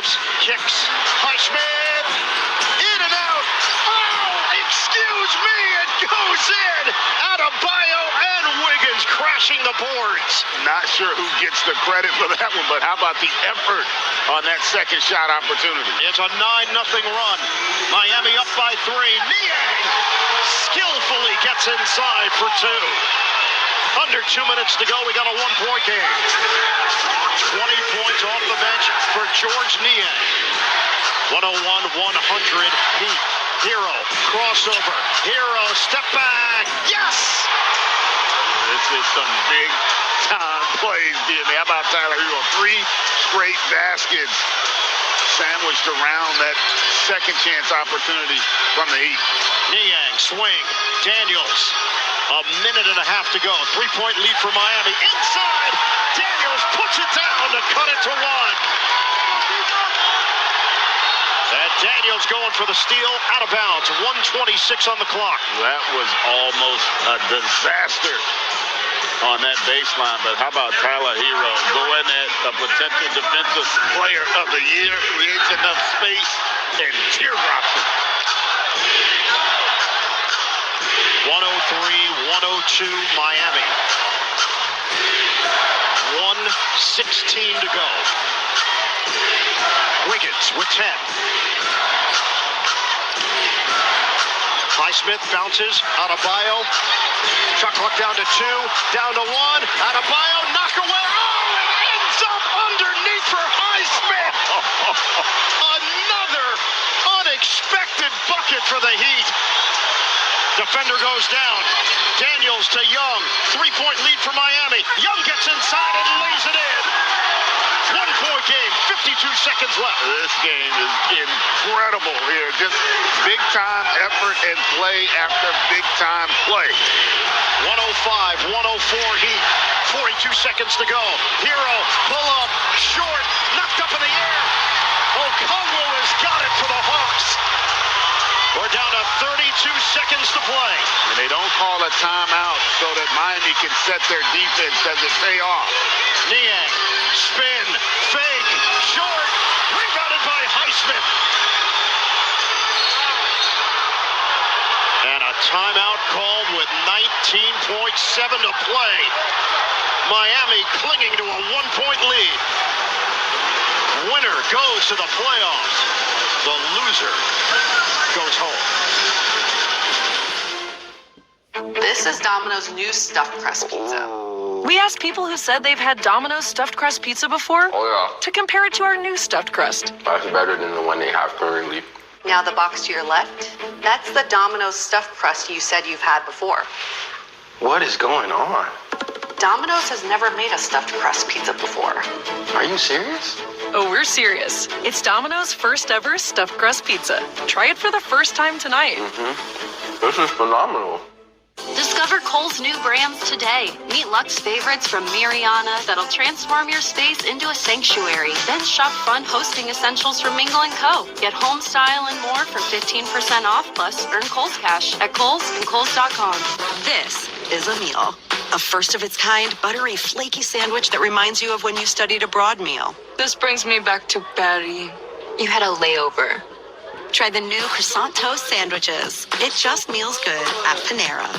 drives, kicks, Highsmith, in and out. Oh, excuse me, it goes in. Adebayo and Wiggins crashing the boards. Not sure who gets the credit for that one, but how about the effort on that second shot opportunity? It's a 9-0 run. Miami up by 3. Niang skillfully gets inside for 2. Under 2 minutes to go, we got a 1-point game. 20 points off the bench for George Niang. 101-100 Heat. Hero, crossover. Hero, step back. Yes! This is some big time plays being made. How about Tyler Hero? 3 straight baskets sandwiched around that second chance opportunity from the Heat. Niang, swing. Daniels. A minute and a half to go. 3-point lead for Miami. Inside. Daniels puts it down to cut it to 1. And Daniels going for the steal, out of bounds. 1:26 on the clock. That was almost a disaster on that baseline, but how about Tyler Hero going at a potential defensive player of the year, creates enough space and teardrops it. 103-102 Miami. 1:16 to go. Wiggins with 10. Highsmith bounces. Adebayo. Shot clock down to 2. Down to 1. Adebayo knock away. Oh, it ends up underneath for Highsmith. Another unexpected bucket for the Heat. Defender goes down. Daniels to Young. 3-point lead for Miami. Young gets inside and lays it in. 1-point game. 52 seconds left. This game is incredible here. Just big time effort and play after big time play. 105-104 Heat. 42 seconds to go. Hero, pull up, short, knocked up in the air. Okongwu has got it for the Hawks. We're down to 32 seconds to play. And they don't call a timeout so that Miami can set their defense. Does it pay off? Niang, spin, fake, short, rebounded by Highsmith. And a timeout called with 19.7 to play. Miami clinging to a 1-point lead. Winner goes to the playoffs. The loser goes home. This is Domino's new stuffed crust pizza. We asked people who said they've had Domino's stuffed crust pizza before to compare it to our new stuffed crust. That's better than the one they have currently. Now the box to your left, that's the Domino's stuffed crust you said you've had before. What is going on? Domino's has never made a stuffed crust pizza before. Are you serious? Oh, we're serious. It's Domino's first ever stuffed crust pizza. Try it for the first time tonight. This is phenomenal. Discover Kohl's new brands today. Meet Luxe favorites from Miriana that'll transform your space into a sanctuary. Then shop fun hosting essentials from Mingle & Co. Get home style and more for 15% off, plus earn Kohl's Cash at Kohl's and Kohl's.com. This is a meal. A first-of-its-kind, buttery, flaky sandwich that reminds you of when you studied abroad meal. This brings me back to Paris. You had a layover. Try the new croissant toast sandwiches. It just meals good at Panera.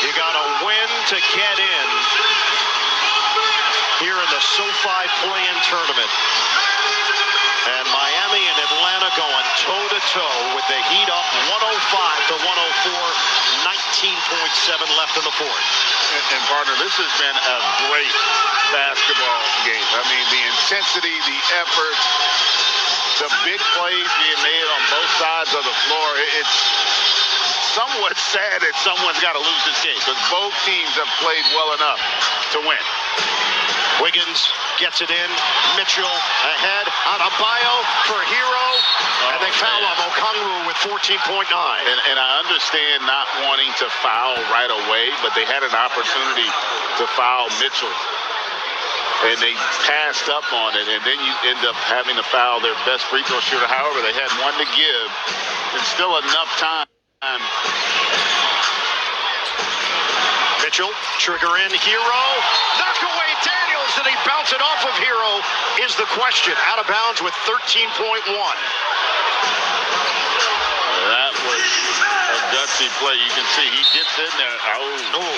You got to win to get in here in the SoFi Play-In Tournament. And Miami and Atlanta going toe-to-toe with the Heat up 105-104, 19.7 left in the fourth. And partner, this has been a great basketball game. I mean, the intensity, the effort, the big plays being made on both sides of the floor. It's somewhat sad that someone's got to lose this game because both teams have played well enough to win. Wiggins gets it in. Mitchell ahead. Adebayo for Hero. And they foul on Okongwu with 14.9. And I understand not wanting to foul right away, but they had an opportunity to foul Mitchell. And they passed up on it, and then you end up having to foul their best free throw shooter. However, they had one to give, and still enough time. Mitchell, trigger in, Hero. Knock away Daniels, and he is the question. Out of bounds with 13.1. That was a gutsy play. You can see he gets in there. Oh.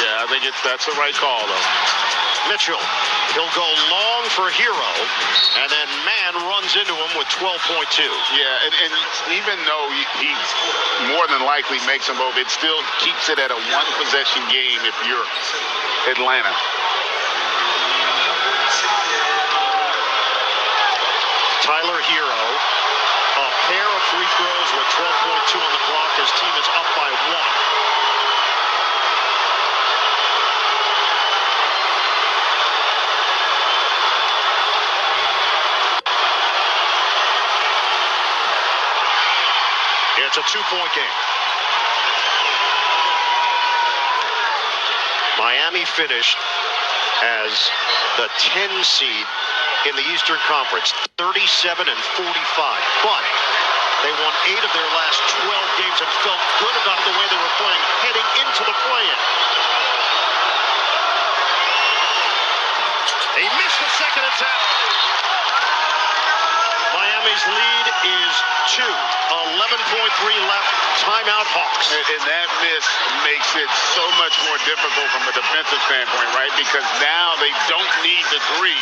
Yeah, I think that's the right call, though. Mitchell, he'll go long for Hero, and then man runs into him with 12.2. Yeah, and even though he more than likely makes them both, it still keeps it at a one-possession game if you're Atlanta. Tyler Hero, a pair of free throws with 12.2 on the clock. His team is up by 1. It's a 2-point game. Miami finished as the 10 seed in the Eastern Conference, 37-45. But they won 8 of their last 12 games and felt good about the way they were playing heading into the play-in. They missed the second attempt. Miami's lead is 2. 11.3 left. Timeout, Hawks. And that miss makes it so much more difficult from a defensive standpoint, right? Because now they don't need the 3.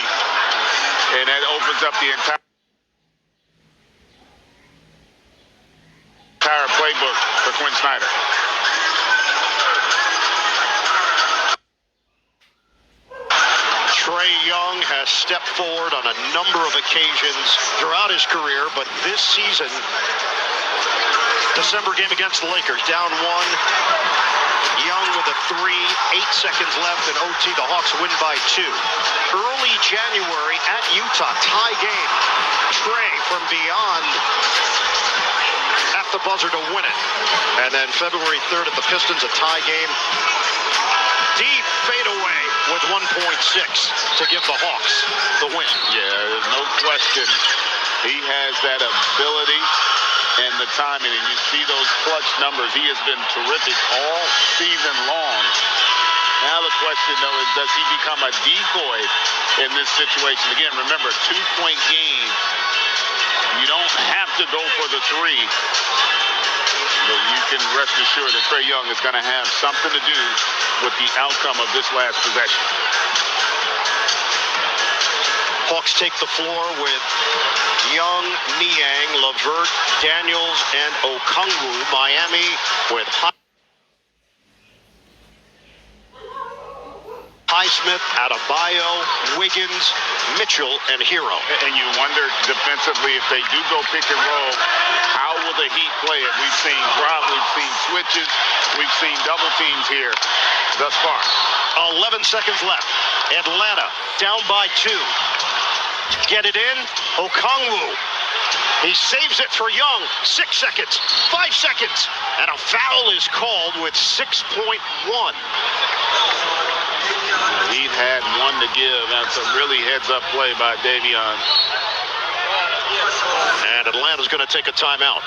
And that opens up the entire playbook for Quinn Snyder. Trae Young has stepped forward on a number of occasions throughout his career, but this season, December game against the Lakers, down 1. Young with a 3, 8 seconds left in OT. The Hawks win by 2. Early January at Utah, tie game. Trae from beyond at the buzzer to win it. And then February 3rd at the Pistons, a tie game. Deep fadeaway with 1.6 to give the Hawks the win. Yeah, there's no question. He has that ability and the timing, and you see those clutch numbers. He has been terrific all season long. Now the question, though, is does he become a decoy in this situation? Again, remember, 2-point game. You don't have to go for the 3. But you can rest assured that Trae Young is going to have something to do with the outcome of this last possession. Hawks take the floor with Young, Niang, LeVert, Daniels, and Okongwu. Miami with Highsmith, Adebayo, Wiggins, Mitchell, and Hero. And you wonder defensively if they do go pick and roll, how will the Heat play it? We've seen drop, we've seen switches, we've seen double teams here thus far. 11 seconds left. Atlanta down by 2. Get it in. Okongwu. He saves it for Young. 6 seconds. 5 seconds. And a foul is called with 6.1. He had one to give. That's a really heads-up play by Davion. And Atlanta's going to take a timeout.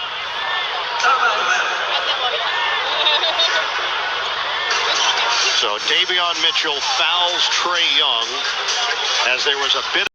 So Davion Mitchell fouls Trae Young as there was a bit